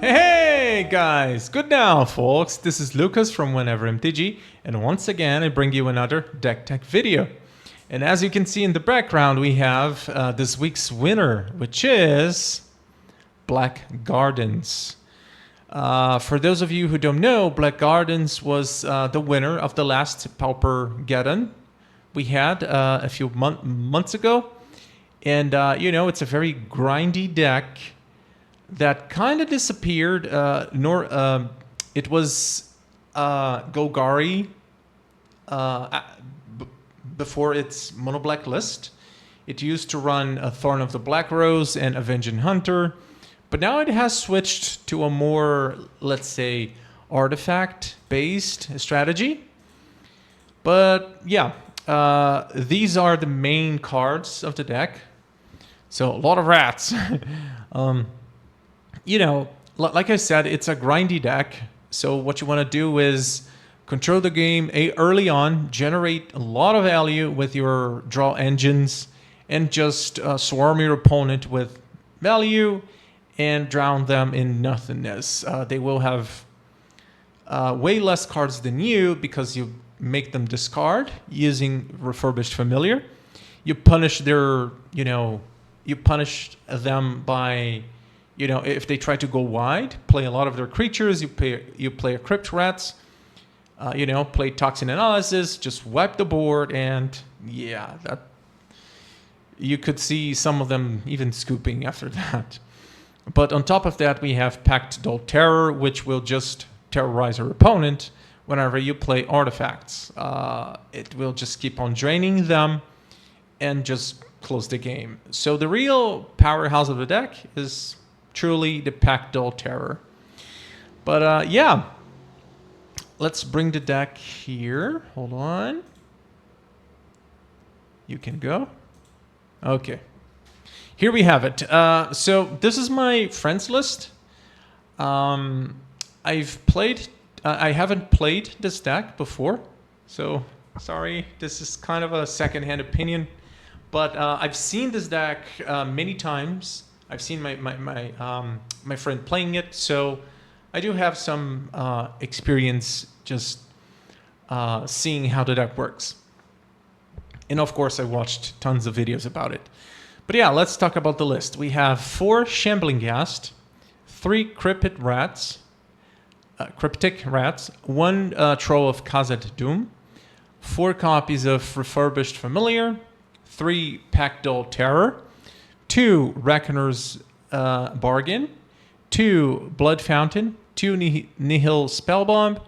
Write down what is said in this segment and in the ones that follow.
Hey guys, good now folks, this is Lucas from Whenever MTG, and once again I bring you another deck tech video. And as you can see in the background, we have this week's winner, which is Black Gardens. For those of you who don't know, Black Gardens was the winner of the last Pauper Geddon we had a few months ago. And you know, it's a very grindy deck that kind of disappeared. It was Golgari before its mono black list. It used to run a Thorn of the Black Rose and Avenging Hunter, but now it has switched to a more, let's say, artifact-based strategy. But yeah, these are the main cards of the deck. So a lot of rats. You know, like I said, it's a grindy deck. So what you want to do is control the game early on, generate a lot of value with your draw engines, and just swarm your opponent with value and drown them in nothingness. They will have way less cards than you because you make them discard using Refurbished Familiar. You punish their, you punish them by, if they try to go wide, play a lot of their creatures, you play a Crypt Rats, play Toxin Analysis, just wipe the board, and yeah, that you could see some of them even scooping after that. But on top of that, we have Pactdoll Terror, which will just terrorize your opponent whenever you play artifacts. It will just keep on draining them and just close the game. So the real powerhouse of the deck is truly the Pactdoll Terror. But yeah, let's bring the deck here. Hold on. You can go. Okay. Here we have it. So this is my friends list. I haven't played this deck before, so sorry. This is kind of a second-hand opinion, but I've seen this deck many times. I've seen my friend playing it, so I do have some experience just seeing how the deck works. And of course, I watched tons of videos about it. But yeah, let's talk about the list. We have 4 Shambling Ghast, 3 Cryptic Rats, 1 Troll of Khazad-dum, 4 copies of Refurbished Familiar, 3 Pactdoll Terror, 2 Reckoner's Bargain, 2 Blood Fountain, 2 Nihil Spellbomb,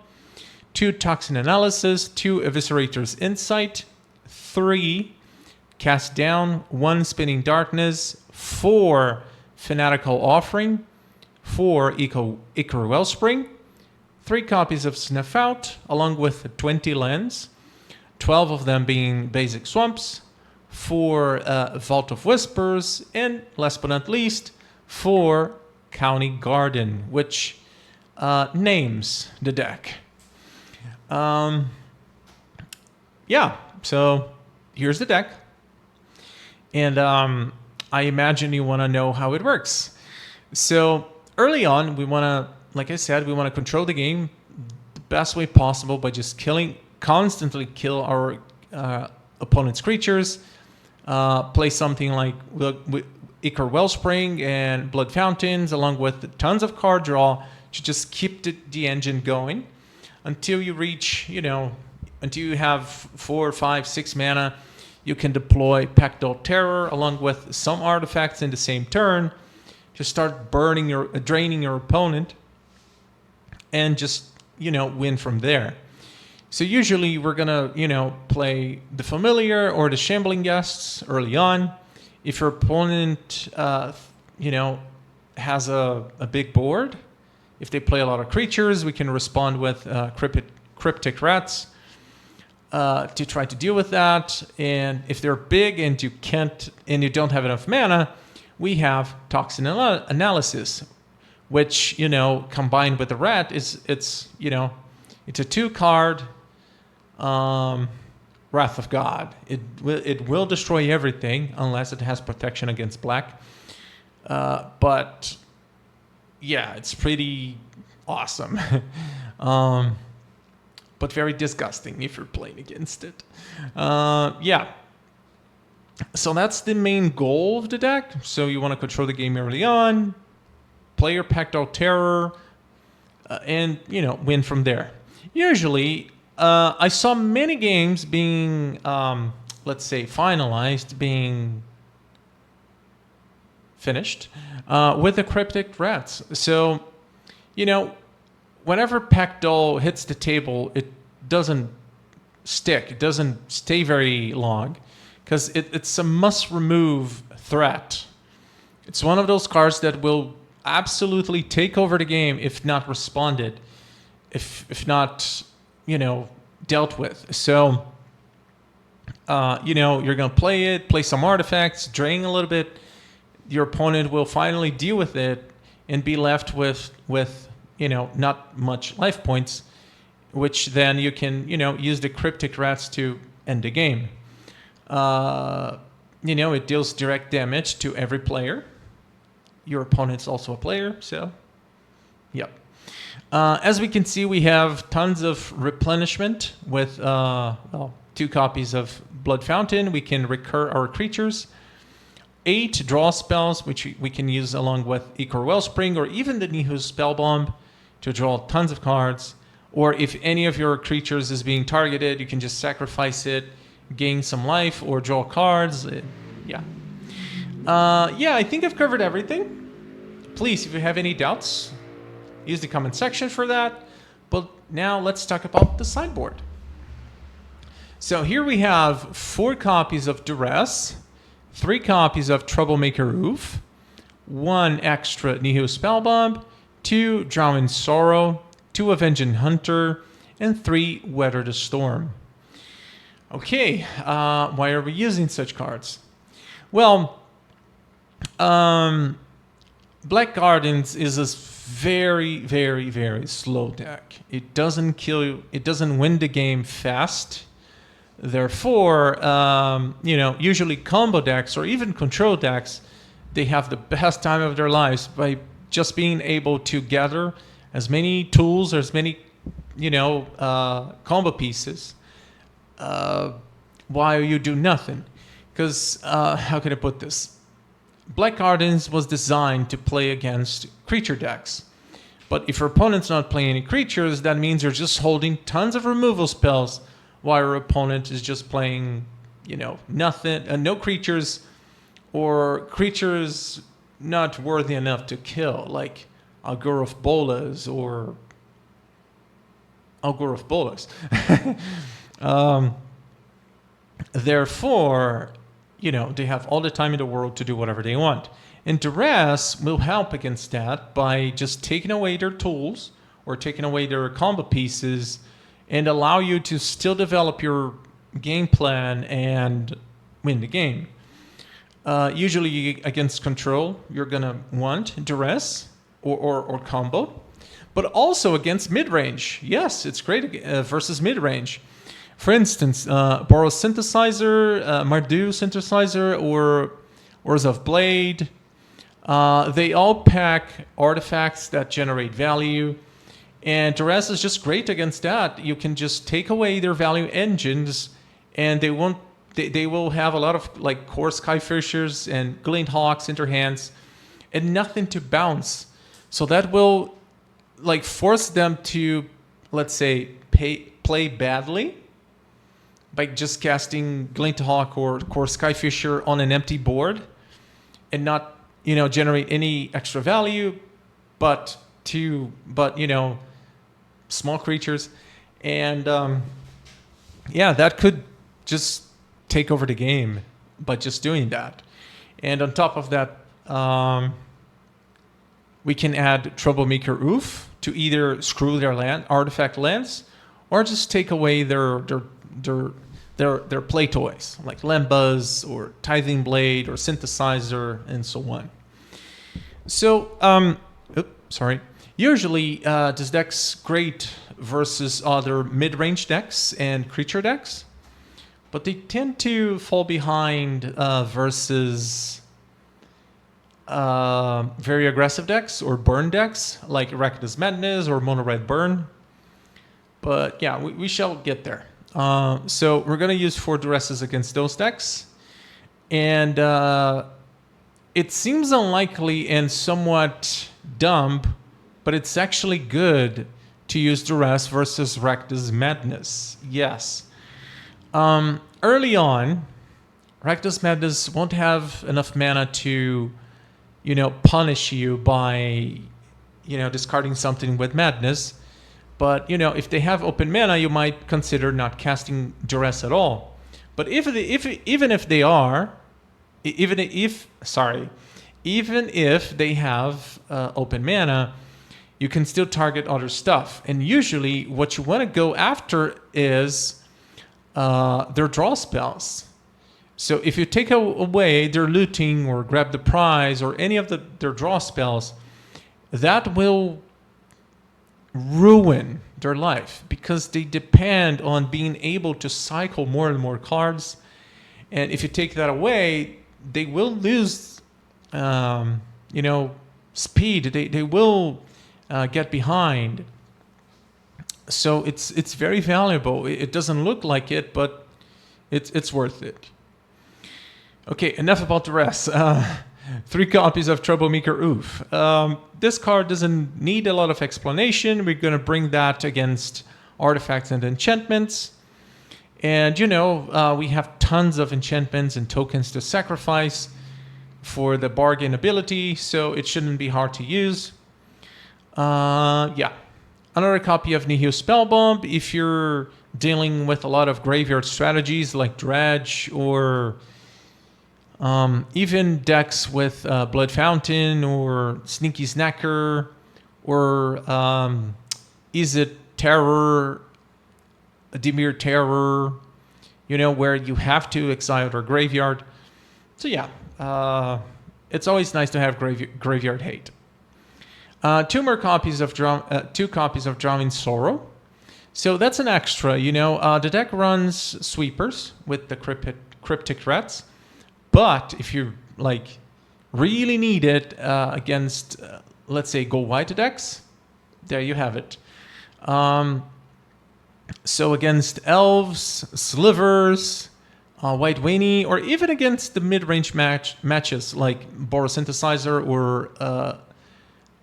2 Toxin Analysis, 2 Eviscerator's Insight, 3 Cast Down, 1 Spinning Darkness, 4 Fanatical Offering, 4 Ichor Wellspring, 3 copies of Snuff Out, along with 20 lands, 12 of them being basic swamps, 4 Vault of Whispers, and last but not least, 4 Khalni Garden, which names the deck. Yeah, so here's the deck. And I imagine you want to know how it works. So early on, we want to, like I said, we want to control the game the best way possible by just constantly kill our opponent's creatures. Play something like Ichor Wellspring and Blood Fountains, along with tons of card draw to just keep the engine going until you reach, until you have 4, 5, 6 mana. You can deploy Pactdoll Terror along with some artifacts in the same turn to start draining your opponent and just, win from there. So usually we're going to, play the Familiar or the Shambling Ghasts early on. If your opponent, has a big board, if they play a lot of creatures, we can respond with Cryptic Rats to try to deal with that. And if they're big and you don't have enough mana, we have Toxin Analysis, which, combined with the rat it's a 2-card Wrath of God. It will destroy everything unless it has protection against black. But yeah, it's pretty awesome. But very disgusting if you're playing against it. Yeah. So that's the main goal of the deck. So you want to control the game early on, play your Pactdoll Terror, and, you know, win from there. Usually, I saw many games being, let's say, finalized, being finished with the Crypt Rats. So, you know, whenever Pactdoll hits the table, it doesn't stick. It doesn't stay very long because it's a must-remove threat. It's one of those cards that will absolutely take over the game if not responded, if not, you know, dealt with. So, you know, you're going to play some artifacts, drain a little bit. Your opponent will finally deal with it and be left with you know, not much life points, which then you can, you know, use the Crypt Rats to end the game. You know, it deals direct damage to every player. Your opponent's also a player, so, yep. As we can see, we have tons of replenishment with, well, 2 copies of Blood Fountain. We can recur our creatures. 8 draw spells, which we can use along with Ichor Wellspring or even the Nihil Spellbomb to draw tons of cards. Or if any of your creatures is being targeted, you can just sacrifice it, gain some life, or draw cards. Yeah. Yeah, I think I've covered everything. Please, if you have any doubts, use the comment section for that. But now let's talk about the sideboard. So here we have 4 copies of Duress, 3 copies of Troublemaker Ouphe, 1 extra Nihil Spellbomb, 2 Drown in Sorrow, 2 Avenging Hunter, and 3 Weather the Storm. Okay, why are we using such cards? Well, Black Gardens is a very, very, very slow deck. It doesn't kill you. It doesn't win the game fast. Therefore, you know, usually combo decks or even control decks, they have the best time of their lives by just being able to gather as many tools or as many, you know, combo pieces while you do nothing. Because, how can I put this? Black Gardens was designed to play against creature decks. But if your opponent's not playing any creatures, that means you're just holding tons of removal spells while your opponent is just playing, you know, nothing, no creatures, or creatures not worthy enough to kill, like Augur of Bolas or Augur of Bolas. Therefore, you know, they have all the time in the world to do whatever they want. And Duress will help against that by just taking away their tools or taking away their combo pieces and allow you to still develop your game plan and win the game. Usually against control, you're going to want Duress or combo, but also against mid-range. Yes, it's great versus mid-range. For instance, Boros Synthesizer, Mardu Synthesizer, or Orzhov Blade. They all pack artifacts that generate value. And Duress is just great against that. You can just take away their value engines, and they won't. They will have a lot of like core Skyfishers and Glint Hawks in their hands, and nothing to bounce. So that will like force them to, let's say, play badly by just casting Glint Hawk or core Skyfisher on an empty board, and not, you know, generate any extra value, but you know, small creatures, and yeah, that could just take over the game by just doing that. And on top of that, we can add Troublemaker Ouphe to either screw their artifact lands, or just take away their play toys like Lembas or Tithing Blade or Synthesizer and so on. So, usually this deck's great versus other mid-range decks and creature decks, but they tend to fall behind versus very aggressive decks or burn decks like Reckless Madness or Mono Red Burn. But yeah, we shall get there. So we're going to use 4 Duresses against those decks. And it seems unlikely and somewhat dumb, but it's actually good to use Duress versus Reckless Madness. Yes. Early on, Reckless Madness won't have enough mana to, punish you by, discarding something with Madness. But, if they have open mana, you might consider not casting Duress at all. But even if they have open mana, you can still target other stuff. And usually what you want to go after is their draw spells. So if you take away their looting or grab the prize or any of their draw spells, that will ruin their life because they depend on being able to cycle more and more cards. And if you take that away, they will lose, speed. They will get behind. So it's very valuable. It doesn't look like it, but it's worth it. Okay, enough about the rest. 3 copies of Troublemaker Ouphe. This card doesn't need a lot of explanation. We're going to bring that against artifacts and enchantments. And, we have tons of enchantments and tokens to sacrifice for the bargain ability, so it shouldn't be hard to use. Yeah. Another copy of Nihil Spellbomb if you're dealing with a lot of graveyard strategies like Dredge or even decks with Blood Fountain or Sneaky Snacker or Is It Terror, Dimir Terror, where you have to exile their graveyard. So yeah, it's always nice to have graveyard hate. 2 copies of Drawing Sorrow. So that's an extra, the deck runs sweepers with the Crypt Rats. But if you really need it against, let's say, go white decks, there you have it. So against elves, slivers, white weenie, or even against the mid-range matches like Boros Synthesizer or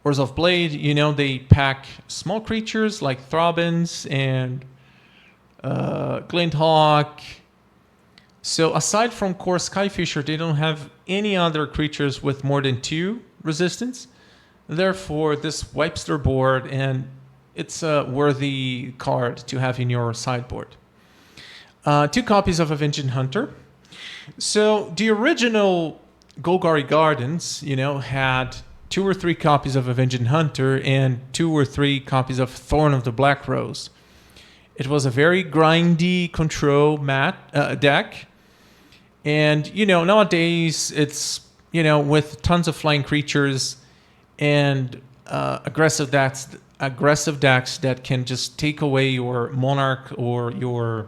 Oars of Blade, they pack small creatures like Throbbins and Glinthawk. So aside from core Skyfisher, they don't have any other creatures with more than 2 resistance. Therefore, this wipes their board, and it's a worthy card to have in your sideboard. 2 copies of Avenging Hunter. So the original Golgari Gardens, had 2 or 3 copies of Avenging Hunter and 2 or 3 copies of Thorn of the Black Rose. It was a very grindy control deck. And, nowadays it's, with tons of flying creatures and aggressive decks that can just take away your Monarch or your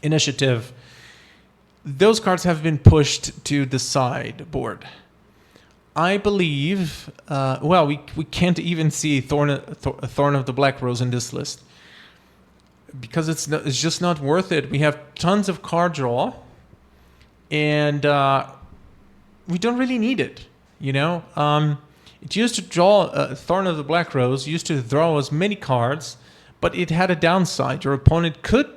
Initiative. Those cards have been pushed to the sideboard. I believe, we can't even see Thorn of the Black Rose in this list because it's just not worth it. We have tons of card draw, and we don't really need it. It used to draw Thorn of the Black Rose used to draw as many cards, but it had a downside. Your opponent could,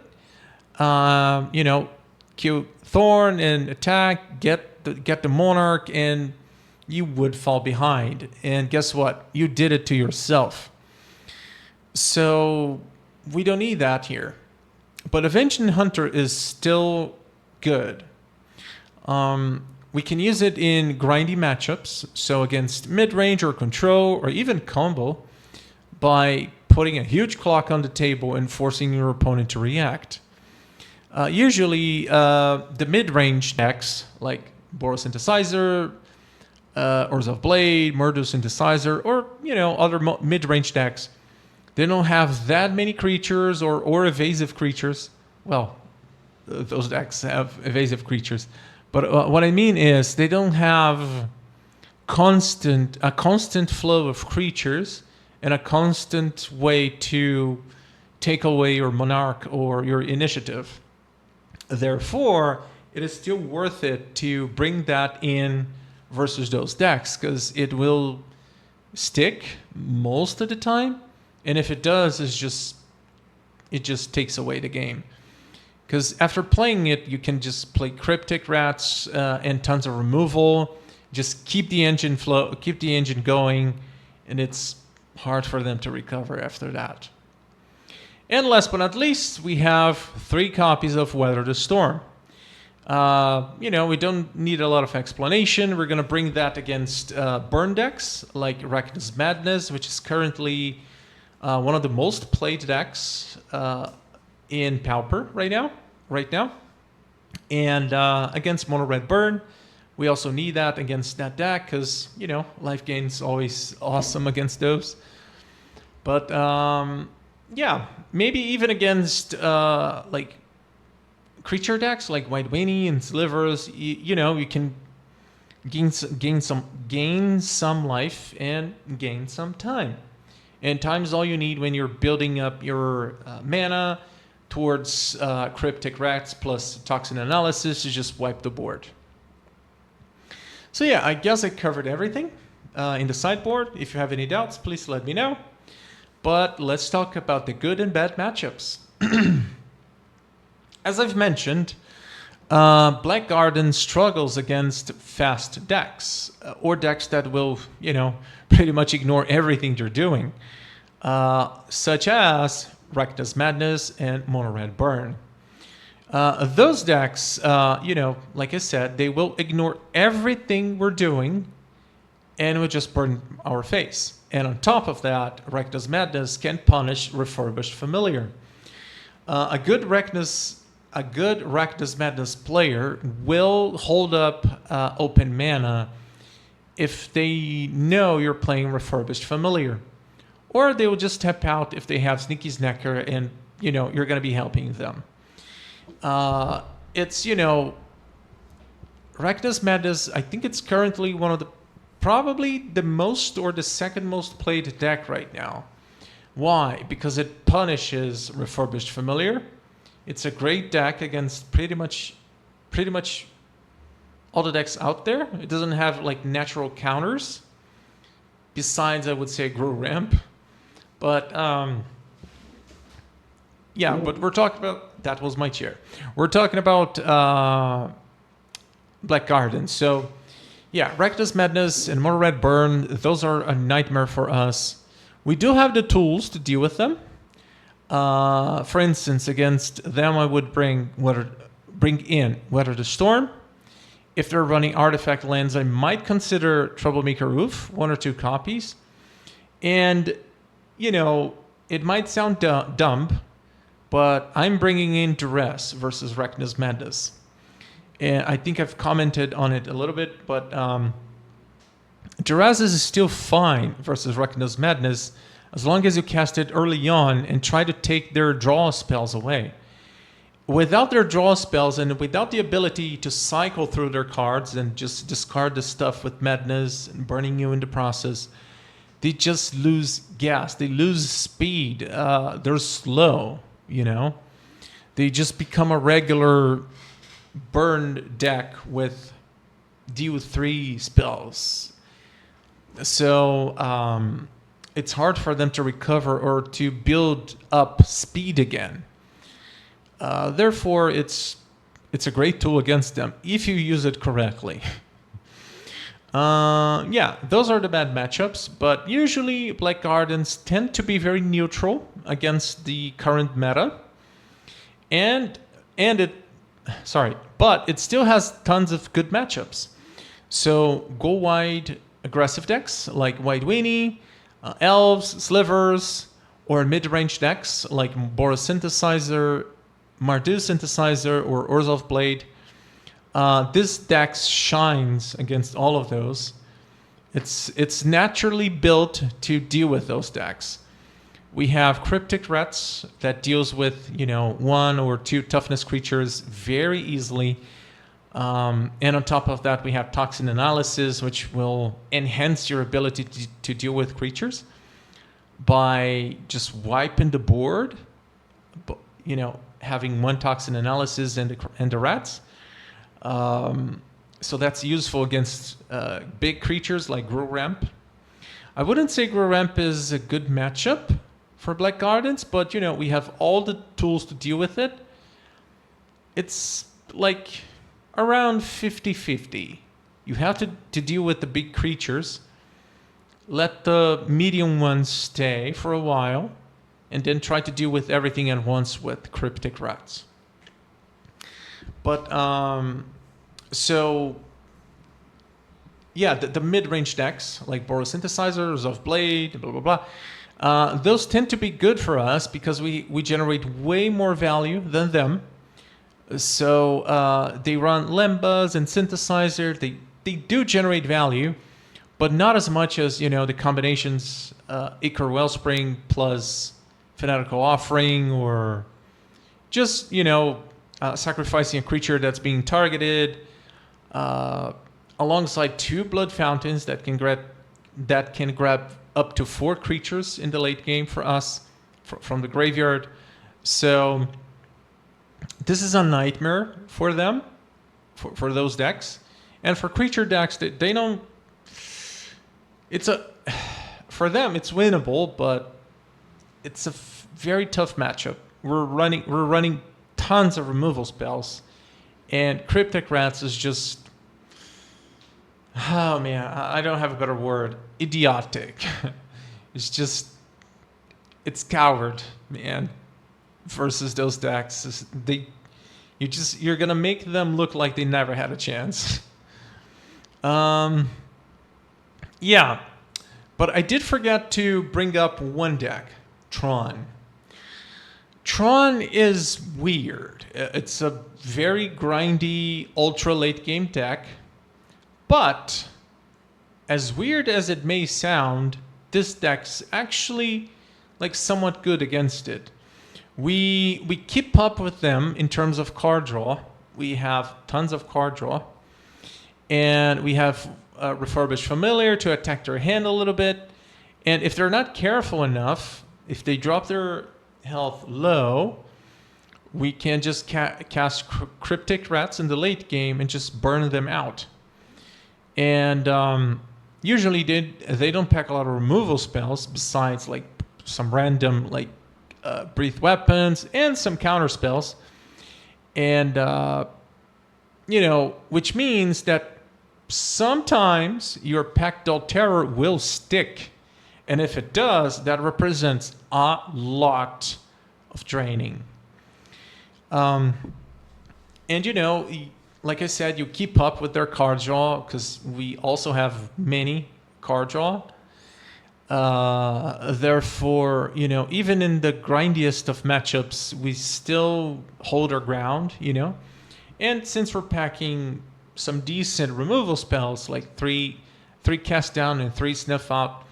queue Thorn and attack, get the Monarch, and you would fall behind. And guess what? You did it to yourself. So we don't need that here. But Avenging Hunter is still good. We can use it in grindy matchups, so against mid-range or control or even combo, by putting a huge clock on the table and forcing your opponent to react. Usually, the mid-range decks, like Boros Synthesizer, Oars of Blade, Murder Synthesizer, or other mid-range decks, they don't have that many creatures or evasive creatures. Well, those decks have evasive creatures. But what I mean is they don't have constant flow of creatures and a constant way to take away your monarch or your initiative. Therefore, it is still worth it to bring that in versus those decks, because it will stick most of the time, and if it does, it just takes away the game. Because after playing it, you can just play Crypt Rats and tons of removal, just keep the engine going, and it's hard for them to recover after that. And last but not least, we have 3 copies of Weather the Storm. We don't need a lot of explanation. We're going to bring that against burn decks like Reckless Madness, which is currently one of the most played decks in Pauper right now. And against Mono Red Burn, we also need that against that deck because, life gain's always awesome against those. But, maybe even against, creature decks like White Weenie and Slivers, you can gain some life and gain some time. And time is all you need when you're building up your mana towards Crypt Rats plus Toxin Analysis to just wipe the board. So yeah, I guess I covered everything in the sideboard. If you have any doubts, please let me know. But let's talk about the good and bad matchups. As I've mentioned, Black Garden struggles against fast decks, or decks that will, pretty much ignore everything you're doing, such as Reckless Madness and Mono Red Burn. Those decks, like I said, they will ignore everything we're doing and will just burn our face. And on top of that, Reckless Madness can punish Refurbished Familiar. A good Reckless Madness player will hold up open mana if they know you're playing Refurbished Familiar. Or they will just tap out if they have Sneaky Snacker and, you're going to be helping them. It's, Reckless Madness, I think it's currently probably the most or the second most played deck right now. Why? Because it punishes Refurbished Familiar. It's a great deck against pretty much all the decks out there. It doesn't have natural counters. Besides, I would say Grow Ramp. But but we're talking about, that was my chair. We're talking about Black Garden. So yeah, Reckless Madness and Mono Red Burn, those are a nightmare for us. We do have the tools to deal with them. For instance, against them, I would bring in Weather the Storm. If they're running artifact lands, I might consider Troublemaker Ouphe, 1 or 2 copies. And, it might sound dumb, but I'm bringing in Duress versus Reckless Madness. And I think I've commented on it a little bit, but Duress is still fine versus Reckless Madness as long as you cast it early on and try to take their draw spells away. Without their draw spells and without the ability to cycle through their cards and just discard the stuff with Madness and burning you in the process, they just lose gas. They lose speed. They're slow, They just become a regular burn deck with deal 3 spells. So it's hard for them to recover or to build up speed again. Therefore, it's a great tool against them if you use it correctly. Those are the bad matchups, but usually Black Gardens tend to be very neutral against the current meta. But it still has tons of good matchups. So go wide aggressive decks like White Weenie, Elves, Slivers, or mid-range decks like Boros Synthesizer, Mardu Synthesizer, or Orzhov Blade. This deck shines against all of those. It's naturally built to deal with those decks. We have Crypt Rats that deals with 1 or 2 toughness creatures very easily. And on top of that, we have Toxin Analysis, which will enhance your ability to deal with creatures by just wiping the board, you know, having one Toxin Analysis and the rats. So that's useful against big creatures like Grow-Ramp. I wouldn't say Grow-Ramp is a good matchup for Black Gardens, but, you know, we have all the tools to deal with it. It's like around 50-50. You have to deal with the big creatures, let the medium ones stay for a while, and then try to deal with everything at once with Crypt Rats. But, so, yeah, the mid-range decks, like Boros Synthesizers, of Blade, blah, blah, blah, those tend to be good for us because we generate way more value than them. So they run Lembas and Synthesizer. They do generate value, but not as much as, you know, the combinations Ichor Wellspring plus Fanatical Offering, or just, you know, sacrificing a creature that's being targeted alongside 2 Blood Fountains that can grab up to 4 creatures in the late game for us from the graveyard. So this is a nightmare for them, for those decks. And for creature decks, they don't... For them, it's winnable, but it's a very tough matchup. We're running tons of removal spells, and Crypt Rats is just... Oh, man, I don't have a better word. Idiotic. It's coward, man. Versus those decks, you're gonna make them look like they never had a chance. Yeah, but I did forget to bring up one deck, Tron. Tron is weird. It's a very grindy, ultra late game deck, but as weird as it may sound, this deck's actually like somewhat good against it. We keep up with them in terms of card draw. We have tons of card draw. And we have Refurbished Familiar to attack their hand a little bit. And if they're not careful enough, if they drop their health low, we can just cast Crypt Rats in the late game and just burn them out. And usually they don't pack a lot of removal spells besides like some random like breathe weapons and some counter spells, and you know, which means that sometimes your Pactdoll Terror will stick, and if it does, that represents a lot of draining. And you know, like I said, you keep up with their card draw because we also have many card draw. Therefore, you know, even in the grindiest of matchups, we still hold our ground, you know. And since we're packing some decent removal spells, like three cast down and 3 snuff out,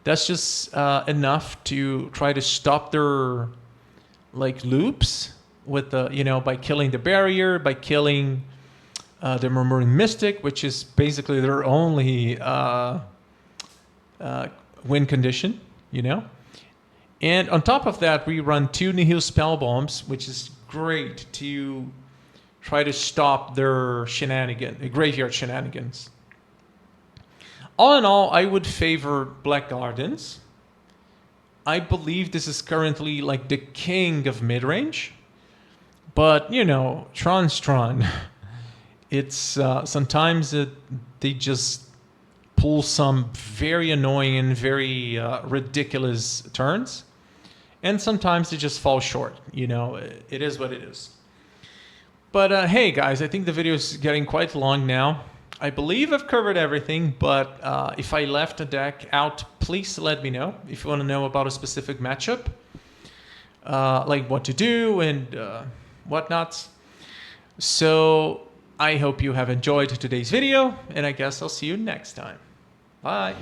that's just enough to try to stop their like loops with the, you know, by killing the barrier, by killing the Murmuring Mystic, which is basically their only win condition, you know. And on top of that, we run 2 Nihil Spellbombs, which is great to try to stop their graveyard shenanigans. All in all, I would favor Black Gardens. I believe this is currently like the king of mid-range. But, you know, Tron's Tron. It's sometimes they just pull some very annoying and very ridiculous turns. And sometimes they just fall short. You know, it is what it is. But hey, guys, I think the video is getting quite long now. I believe I've covered everything, but if I left a deck out, please let me know. If you want to know about a specific matchup, like what to do and whatnot. So I hope you have enjoyed today's video, and I guess I'll see you next time. Bye.